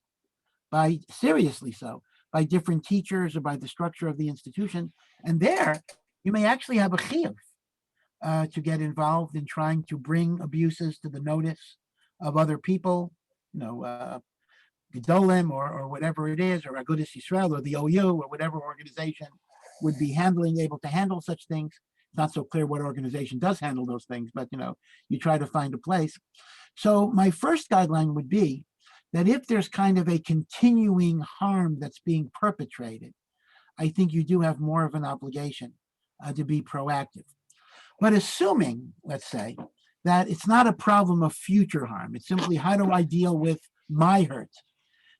by, seriously so, by different teachers or by the structure of the institution. And there, you may actually have a chiyuv to get involved in trying to bring abuses to the notice of other people, Gedolim or whatever it is, or Agudas Yisrael or the OU or whatever organization would be able to handle such things. It's not so clear what organization does handle those things, but you try to find a place. So my first guideline would be that if there's kind of a continuing harm that's being perpetrated, I think you do have more of an obligation to be proactive. But assuming, let's say, that it's not a problem of future harm, it's simply how do I deal with my hurt?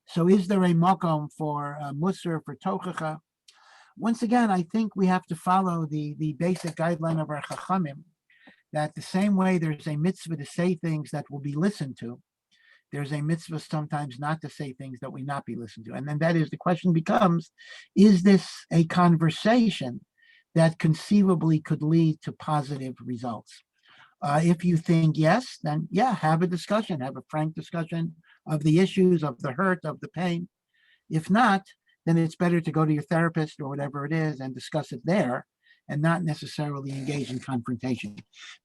So is there a makom for musar, for tochacha? Once again, I think we have to follow the basic guideline of our chachamim, that the same way there's a mitzvah to say things that will be listened to, there's a mitzvah sometimes not to say things that will not be listened to. And then that is, the question becomes, is this a conversation that conceivably could lead to positive results? If you think yes, then yeah, have a discussion, have a frank discussion of the issues, of the hurt, of the pain. If not, then it's better to go to your therapist or whatever it is and discuss it there and not necessarily engage in confrontation.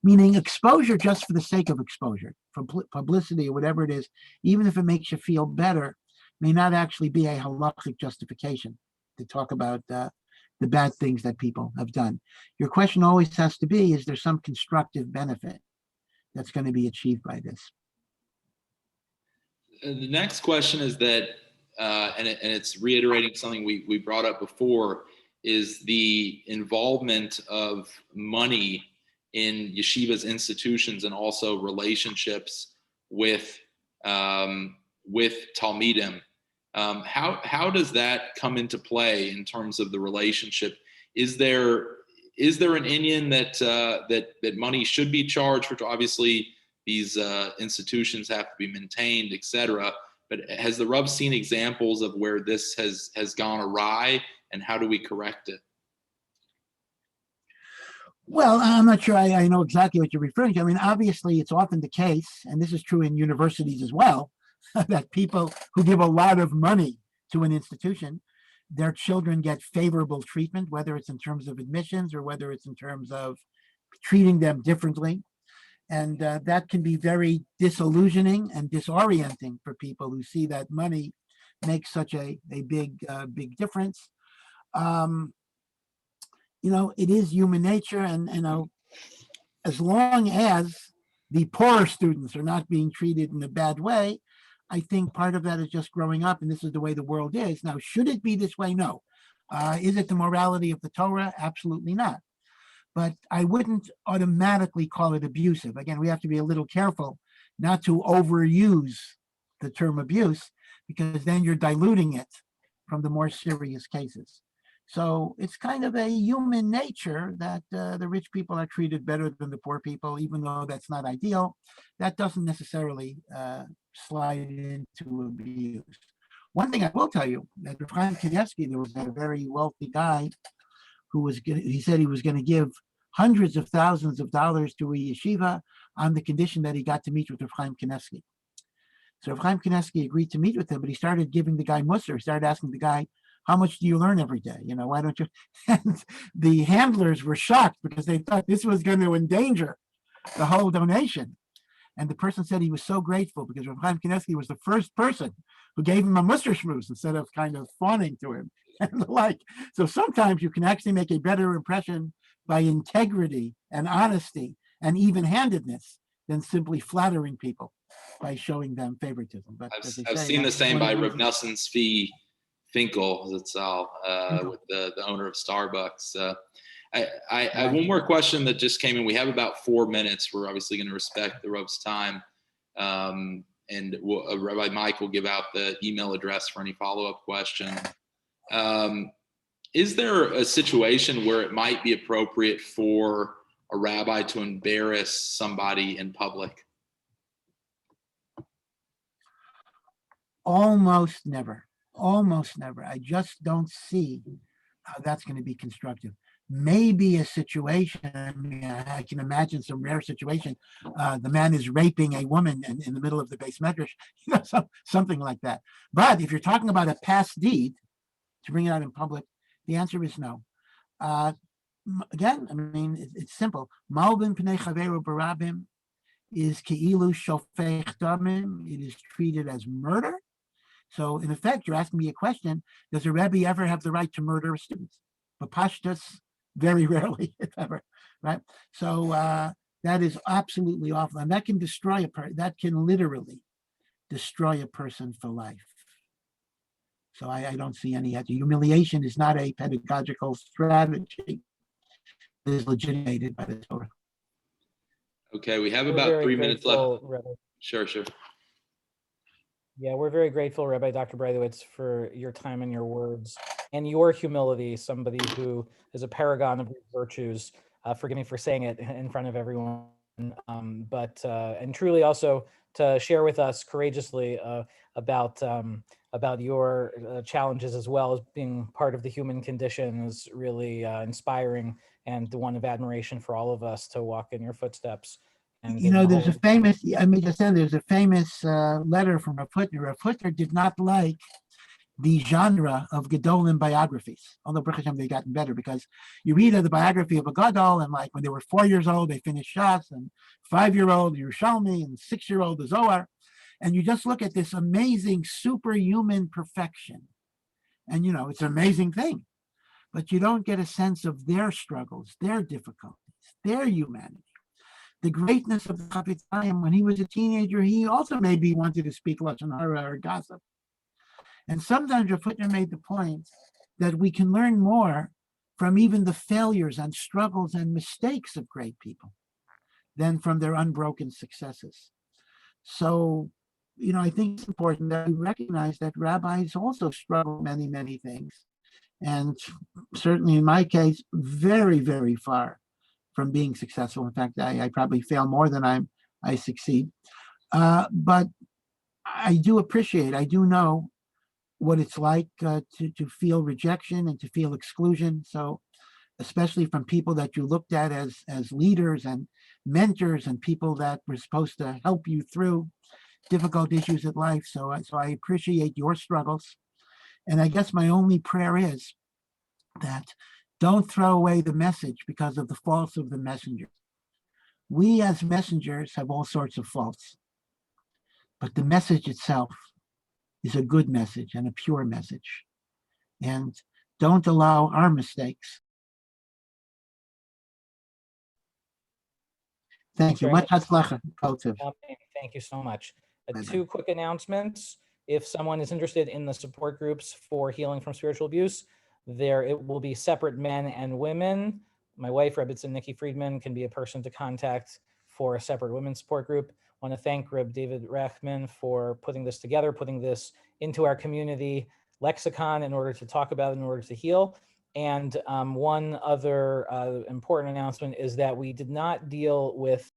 Meaning exposure just for the sake of exposure, for publicity or whatever it is, even if it makes you feel better, may not actually be a halachic justification to talk about the bad things that people have done. Your question always has to be, is there some constructive benefit that's going to be achieved by this? The next question is that, and it's reiterating something we brought up before, is the involvement of money in yeshiva's institutions and also relationships with talmidim. How does that come into play in terms of the relationship? Is there an inyan that money should be charged for? Obviously, these institutions have to be maintained, etc. But has the Rebbe seen examples of where this has gone awry, and how do we correct it? Well, I'm not sure I know exactly what you're referring to. I mean, obviously, it's often the case, and this is true in universities as well, that people who give a lot of money to an institution, their children get favorable treatment, whether it's in terms of admissions or whether it's in terms of treating them differently. And that can be very disillusioning and disorienting for people who see that money makes such a big difference. It is human nature, and as long as the poorer students are not being treated in a bad way, I think part of that is just growing up, and this is the way the world is. Now, should it be this way? No. Is it the morality of the Torah? Absolutely not. But I wouldn't automatically call it abusive. Again, we have to be a little careful not to overuse the term abuse, because then you're diluting it from the more serious cases. So it's kind of a human nature that the rich people are treated better than the poor people, even though that's not ideal. That doesn't necessarily slide into abuse. One thing I will tell you, that Chaim Kanievsky, there was a very wealthy guy who he said he was going to give hundreds of thousands of dollars to a yeshiva on the condition that he got to meet with Chaim Kanievsky. So Chaim Kanievsky agreed to meet with him, but he started giving the guy musar. He started asking the guy, how much do you learn every day? Why don't you? And the handlers were shocked because they thought this was going to endanger the whole donation. And the person said he was so grateful because Chaim Kanievsky was the first person who gave him a musar shmooze instead of kind of fawning to him and the like. So sometimes you can actually make a better impression by integrity and honesty and even-handedness than simply flattering people by showing them favoritism. But I've seen the same by Reb Nosson Tzvi Finkel with the owner of Starbucks. I have one more question that just came in. We have about 4 minutes. We're obviously going to respect the Rebbe's time. And Rabbi Mike will give out the email address for any follow-up question. Is there a situation where it might be appropriate for a rabbi to embarrass somebody in public? Almost never. I just don't see how that's going to be constructive. maybe a situation, I mean, I can imagine some rare situation, the man is raping a woman in the middle of the base medrash, something like that. But if you're talking about a past deed, to bring it out in public, the answer is no. Again, I mean, it's simple. Malbin pnei chaveru barabim is keilu shofech damim. It is treated as murder. So in effect, you're asking me a question: does a Rebbe ever have the right to murder a student? But pashtus, very rarely, if ever, right? So that is absolutely awful, and that can destroy a person. That can literally destroy a person for life. So I don't see any. Humiliation is not a pedagogical strategy. It is legitimated by the Torah. Okay, we have We're about very 3 minutes left. Rabbi. Sure. Yeah, we're very grateful, Rabbi Dr. Breitowitz, for your time and your words and your humility, somebody who is a paragon of virtues. Forgive me for saying it in front of everyone, and truly also to share with us courageously about your challenges, as well as being part of the human condition, is really inspiring and one of admiration for all of us to walk in your footsteps. And there's a famous, there's a famous letter from Rav Hutner. Rav Hutner did not like the genre of Gedolim biographies, although Baruch Hashem, they've gotten better, because you read the biography of a Gadol, and like when they were 4 years old, they finished Shas, and 5-year-old Yerushalmi, and 6-year-old the Zohar, and you just look at this amazing superhuman perfection. And, it's an amazing thing, but you don't get a sense of their struggles, their difficulties, their humanity. The greatness of the Chafetz Chaim, when he was a teenager, he also maybe wanted to speak Lashon Hara or gossip. And sometimes Rav Hutner made the point that we can learn more from even the failures and struggles and mistakes of great people than from their unbroken successes. So, I think it's important that we recognize that rabbis also struggle many, many things. And certainly in my case, very, very far from being successful. In fact, I probably fail more than I succeed. But I do know what it's like to feel rejection and to feel exclusion. So especially from people that you looked at as leaders and mentors and people that were supposed to help you through difficult issues in life. So I appreciate your struggles. And I guess my only prayer is that don't throw away the message because of the faults of the messenger. We as messengers have all sorts of faults, but the message itself is a good message and a pure message. And don't allow our mistakes. Thank you. Much hatzlacha. Thank you so much. Two quick announcements. If someone is interested in the support groups for healing from spiritual abuse, it will be separate men and women. My wife, Rebbe Nikki Friedman, can be a person to contact for a separate women's support group. I want to thank Reb David Rachman for putting this together, putting this into our community lexicon in order to talk about it, in order to heal. And one other important announcement is that we did not deal with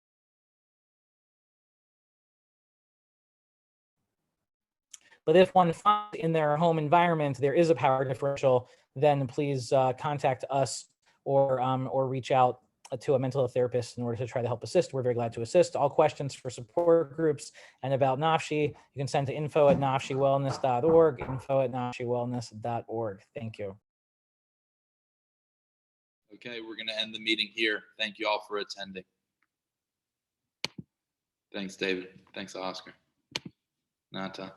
but if one finds in their home environment there is a power differential, then please contact us or reach out to a mental health therapist in order to try to help assist. We're very glad to assist. All questions for support groups and about Nafshi, you can send to info@nafshiwellness.org, info@nafshiwellness.org. Thank you. Okay, we're going to end the meeting here. Thank you all for attending. Thanks, David. Thanks, Oscar. Nata.